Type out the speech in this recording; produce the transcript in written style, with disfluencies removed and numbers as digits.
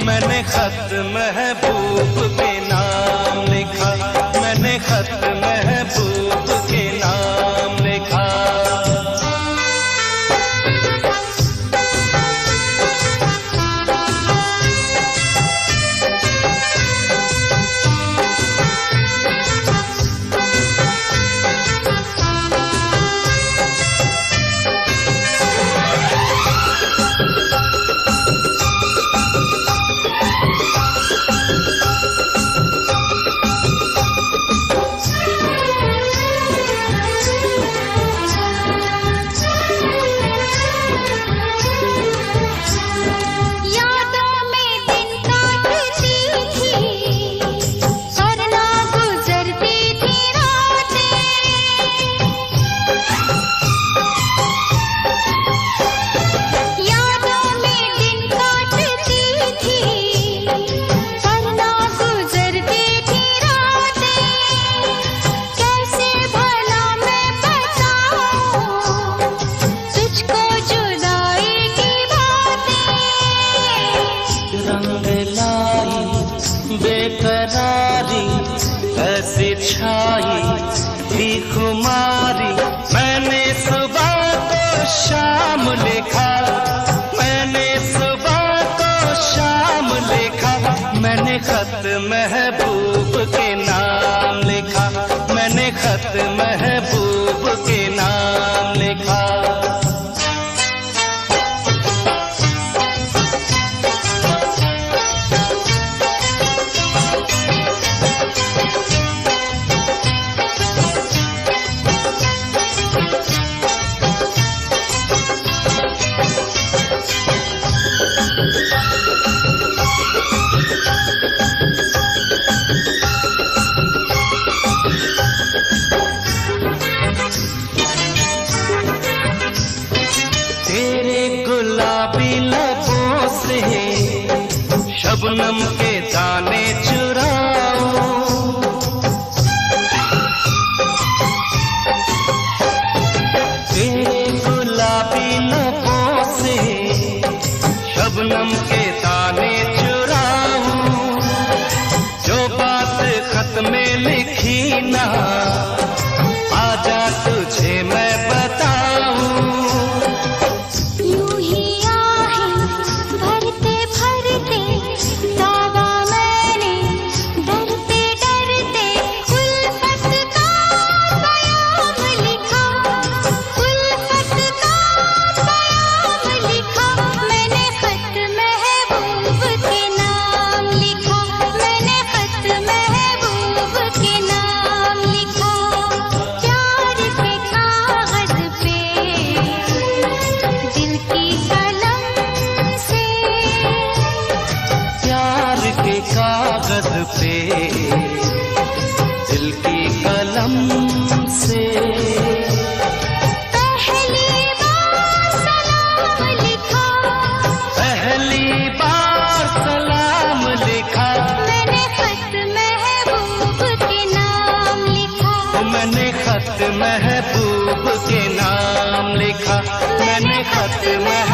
मैंने खत महबूब के नाम लिखा, मैंने खत महबूब के नाम लिखा। बेकरारी ऐसी छाई थी खुमारी, मैंने सुबह को शाम लिखा, मैंने सुबह को शाम लिखा। मैंने खत महबूब के नाम लिखा, मैंने खत महबूब के नाम लिखा। गुलाबी लबों से शबनम के दाने चुराओ, तेरे गुलाबी लबों से शबनम के दाने चुराओ। जो बात खत में लिखी ना आजा तुझे मैं बताऊं। कागज पे दिल की कलम से पहली बार सलाम लिखा, पहली बार सलाम लिखा। मैंने खत महबूब के नाम लिखा, मैंने खत महबूब के नाम लिखा, मैंने खत महबूब